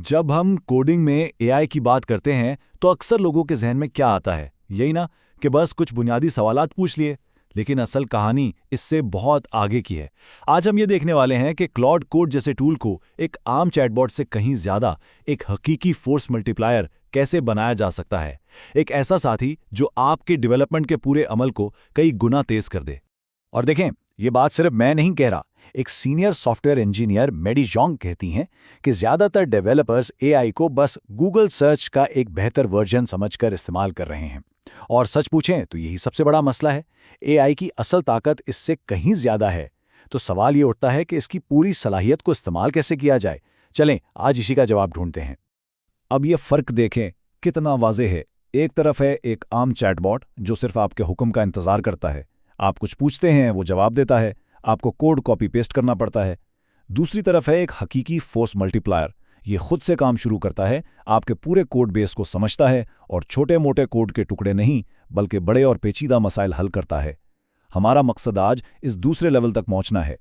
जब हम कोडिंग में एआई की बात करते हैं तो अक्सर लोगों के जहन में क्या आता है, यही ना कि बस कुछ बुनियादी सवालात पूछ लिए। लेकिन असल कहानी इससे बहुत आगे की है। आज हम ये देखने वाले हैं कि क्लॉड कोड जैसे टूल को एक आम चैटबॉट से कहीं ज्यादा एक हकीकी फोर्स मल्टीप्लायर कैसे बनाया जा सकता है। एक ऐसा साथी जो आपके डेवलपमेंट के पूरे अमल को कई गुना तेज कर दे। और देखें, ये बात सिर्फ मैं नहीं कह रहा। एक सीनियर सॉफ्टवेयर इंजीनियर मेडी जोंग कहती हैं कि ज्यादातर डेवलपर्स एआई को बस गूगल सर्च का एक बेहतर वर्जन समझकर इस्तेमाल कर रहे हैं। और सच पूछें तो यही सबसे बड़ा मसला है। एआई की असल ताकत इससे कहीं ज्यादा है। तो सवाल ये उठता है कि इसकी पूरी सलाहियत को इस्तेमाल कैसे किया जाए। चलें आज इसी का जवाब ढूंढते हैं। अब ये फर्क देखें कितना वाज़ेह है। एक तरफ है एक आम चैटबॉट जो सिर्फ आपके हुक्म का इंतजार करता है। आप कुछ पूछते हैं, वो जवाब देता है, आपको कोड कॉपी पेस्ट करना पड़ता है। दूसरी तरफ है एक हकीकी फोर्स मल्टीप्लायर। ये खुद से काम शुरू करता है, आपके पूरे कोड बेस को समझता है और छोटे मोटे कोड के टुकड़े नहीं बल्कि बड़े और पेचीदा मसाइल हल करता है। हमारा मकसद आज इस दूसरे लेवल तक पहुंचना है।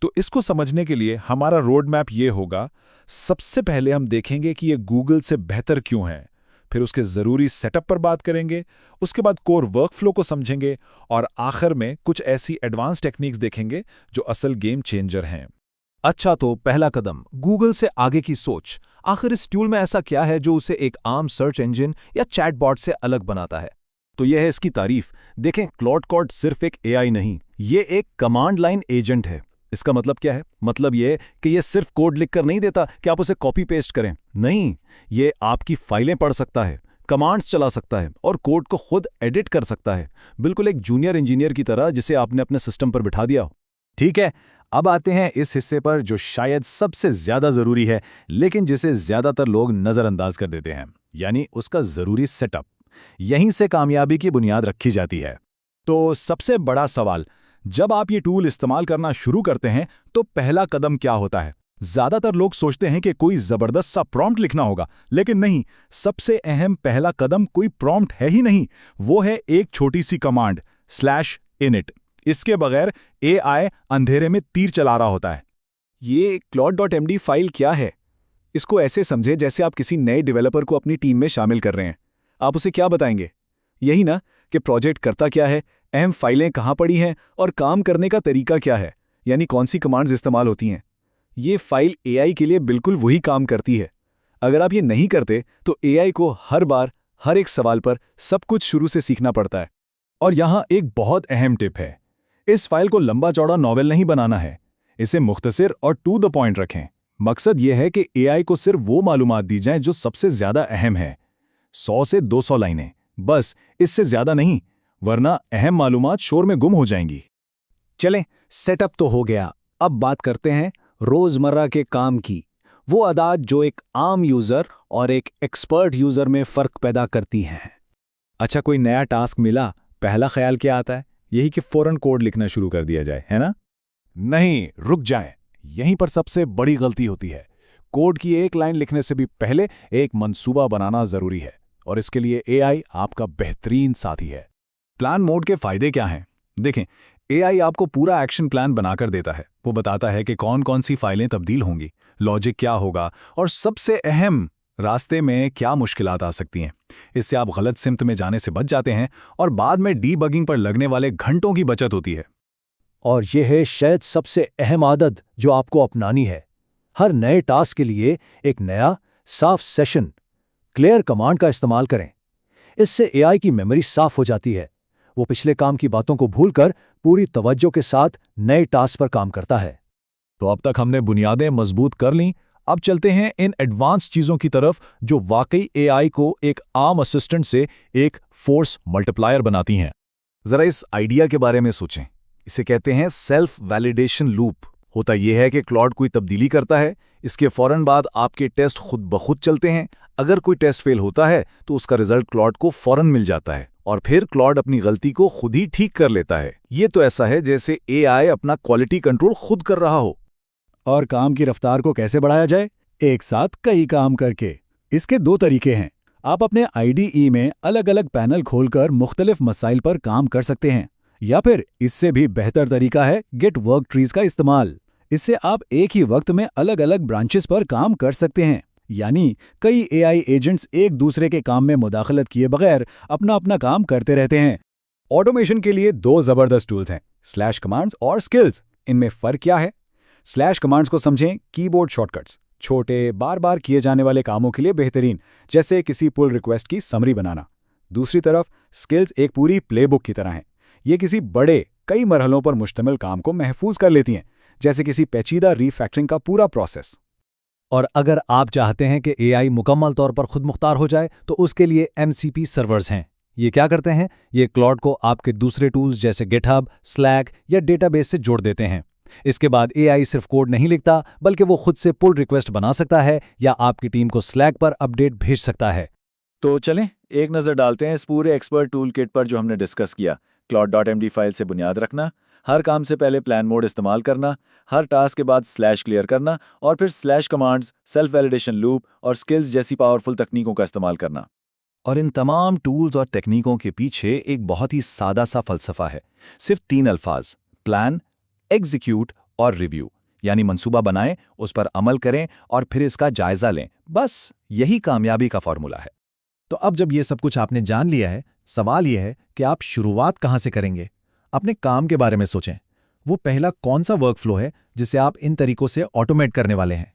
तो इसको समझने के लिए हमारा रोड मैप ये होगा। सबसे पहले हम देखेंगे कि ये गूगल से बेहतर क्यों है, फिर उसके ज़रूरी सेटअप पर बात करेंगे, उसके बाद कोर वर्कफ्लो को समझेंगे और आखिर में कुछ ऐसी एडवांस टेक्निक्स देखेंगे जो असल गेम चेंजर हैं। अच्छा, तो पहला कदम गूगल से आगे की सोच। आखिर इस टूल में ऐसा क्या है जो उसे एक आम सर्च इंजन या चैटबॉट से अलग बनाता है? तो यह है इसकी तारीफ। देखें, क्लॉड कोड सिर्फ एक एआई नहीं, ये एक कमांड लाइन एजेंट है। इसका मतलब क्या है? मतलब ये कि ये सिर्फ कोड लिखकर नहीं देता कि आप उसे कॉपी पेस्ट करें। नहीं, ये आपकी फाइलें पढ़ सकता है, कमांड्स चला सकता है और कोड को खुद एडिट कर सकता है, बिल्कुल एक जूनियर इंजीनियर की तरह जिसे आपने अपने सिस्टम पर बिठा दिया हो। ठीक है, अब आते हैं इस हिस्से पर जो शायद सबसे ज्यादा जरूरी है, लेकिन जिसे ज्यादातर लोग नजरअंदाज कर देते हैं, यानी उसका जरूरी सेटअप। यहीं से कामयाबी की बुनियाद रखी जाती है। तो सबसे बड़ा सवाल, जब आप ये टूल इस्तेमाल करना शुरू करते हैं तो पहला कदम क्या होता है? ज्यादातर लोग सोचते हैं कि कोई जबरदस्त सा प्रॉम्प्ट लिखना होगा, लेकिन नहीं। सबसे अहम पहला कदम कोई प्रॉम्प्ट है ही नहीं, वो है एक छोटी सी कमांड /init। इसके बगैर एआई अंधेरे में तीर चला रहा होता है। ये claude.md फाइल क्या है? इसको ऐसे समझे जैसे आप किसी नए डेवलपर को अपनी टीम में शामिल कर रहे हैं। आप उसे क्या बताएंगे? यही ना कि प्रोजेक्ट करता क्या है, अहम फाइलें कहाँ पड़ी हैं और काम करने का तरीका क्या है, यानी कौन सी कमांड्स इस्तेमाल होती हैं। ये फाइल एआई के लिए बिल्कुल वही काम करती है। अगर आप ये नहीं करते तो एआई को हर बार हर एक सवाल पर सब कुछ शुरू से सीखना पड़ता है। और यहाँ एक बहुत अहम टिप है, इस फाइल को लंबा चौड़ा नॉवेल नहीं बनाना है। इसे मुख्तसर और टू द पॉइंट रखें। मकसद यह है कि एआई को सिर्फ वो मालूमात दी जाएं जो सबसे ज्यादा अहम है। 100 से 200 लाइनें, बस, इससे ज्यादा नहीं, वरना अहम मालूमात शोर में गुम हो जाएंगी। चलें, सेटअप तो हो गया। अब बात करते हैं रोजमर्रा के काम की, वो अदात जो एक आम यूजर और एक एक्सपर्ट यूजर में फर्क पैदा करती हैं। अच्छा, कोई नया टास्क मिला, पहला ख्याल क्या आता है? यही कि फौरन कोड लिखना शुरू कर दिया जाए, है ना? नहीं, रुक जाएं। यहीं पर सबसे बड़ी गलती होती है। कोड की एक लाइन लिखने से भी पहले एक मंसूबा बनाना जरूरी है, और इसके लिए एआई आपका बेहतरीन साथी है। प्लान मोड के फायदे क्या हैं? देखें, एआई आपको पूरा एक्शन प्लान बनाकर देता है। वो बताता है कि कौन कौन सी फाइलें तब्दील होंगी, लॉजिक क्या होगा और सबसे अहम, रास्ते में क्या मुश्किलात आ सकती हैं। इससे आप गलत सिमत में जाने से बच जाते हैं और बाद में डीबगिंग पर लगने वाले घंटों की बचत होती है। और यह है शायद सबसे अहम आदत जो आपको अपनानी है। हर नए टास्क के लिए एक नया साफ सेशन क्लियर कमांड का इस्तेमाल करें। इससे एआई की मेमोरी साफ हो जाती है। वो पिछले काम की बातों को भूलकर पूरी तवज्जो के साथ नए टास्क पर काम करता है। तो अब तक हमने बुनियादें मजबूत कर लीं। अब चलते हैं इन एडवांस चीजों की तरफ जो वाकई एआई को एक आम असिस्टेंट से एक फोर्स मल्टीप्लायर बनाती हैं। जरा इस आइडिया के बारे में सोचें। इसे कहते हैं सेल्फ वैलिडेशन लूप। होता यह है कि क्लॉड कोई तब्दीली करता है, इसके फौरन बाद आपके टेस्ट खुद ब खुद चलते हैं। अगर कोई टेस्ट फेल होता है तो उसका रिजल्ट क्लॉड को फौरन मिल जाता है और फिर क्लॉड अपनी गलती को खुद ही ठीक कर लेता है। ये तो ऐसा है जैसे एआई अपना क्वालिटी कंट्रोल खुद कर रहा हो। और काम की रफ्तार को कैसे बढ़ाया जाए? एक साथ कई काम करके। इसके दो तरीके हैं। आप अपने आईडीई में अलग अलग पैनल खोलकर मुख्तलिफ मसाइल पर काम कर सकते हैं, या फिर इससे भी बेहतर तरीका है गिट वर्क ट्रीज का इस्तेमाल। इससे आप एक ही वक्त में अलग अलग ब्रांचेस पर काम कर सकते हैं। यानी कई एआई एजेंट्स एक दूसरे के काम में मुदाखलत किए बगैर अपना अपना काम करते रहते हैं। ऑटोमेशन के लिए दो जबरदस्त टूल्स हैं, स्लैश कमांड्स और स्किल्स। इनमें फ़र्क क्या है? स्लैश कमांड्स को समझें, कीबोर्ड शॉर्टकट्स, छोटे बार बार किए जाने वाले कामों के लिए बेहतरीन, जैसे किसी पुल रिक्वेस्ट की समरी बनाना। दूसरी तरफ स्किल्स एक पूरी प्लेबुक की तरह हैं। ये किसी बड़े कई मरहलों पर मुश्तमिल काम को महफूज कर लेती हैं, जैसे किसी पेचीदा रीफैक्टरिंग का पूरा प्रोसेस। और अगर आप चाहते हैं कि एआई मुकम्मल तौर पर खुद मुख्तार हो जाए तो उसके लिए MCP सर्वर्स हैं। ये क्या करते हैं? ये क्लॉड को आपके दूसरे टूल्स जैसे गिटहब, स्लैक या डेटाबेस से जोड़ देते हैं। इसके बाद एआई सिर्फ कोड नहीं लिखता, बल्कि वो खुद से पुल रिक्वेस्ट बना सकता है या आपकी टीम को स्लैक पर अपडेट भेज सकता है। तो चलें एक नज़र डालते हैं इस पूरे एक्सपर्ट टूल किट पर जो हमने डिस्कस किया। Claude.md फाइल से बुनियाद रखना, हर काम से पहले प्लान मोड इस्तेमाल करना, हर टास्क के बाद स्लैश क्लियर करना और फिर slash commands, self validation loop और स्किल्स जैसी पावरफुल तकनीकों का इस्तेमाल करना। और इन तमाम टूल्स और टेक्निकों के पीछे एक बहुत ही सादा सा फलसफा है। सिर्फ 3 अल्फाज: प्लान, एग्जीक्यूट और रिव्यू। यानी मंसूबा बनाएं, उस पर अमल करें और फिर इसका जायजा लें। बस यही कामयाबी का फॉर्मूला है। तो अब जब ये सब कुछ आपने जान लिया है, सवाल यह है कि आप शुरुआत कहाँ से करेंगे? अपने काम के बारे में सोचें। वो पहला कौन सा वर्कफ्लो है जिसे आप इन तरीकों से ऑटोमेट करने वाले हैं?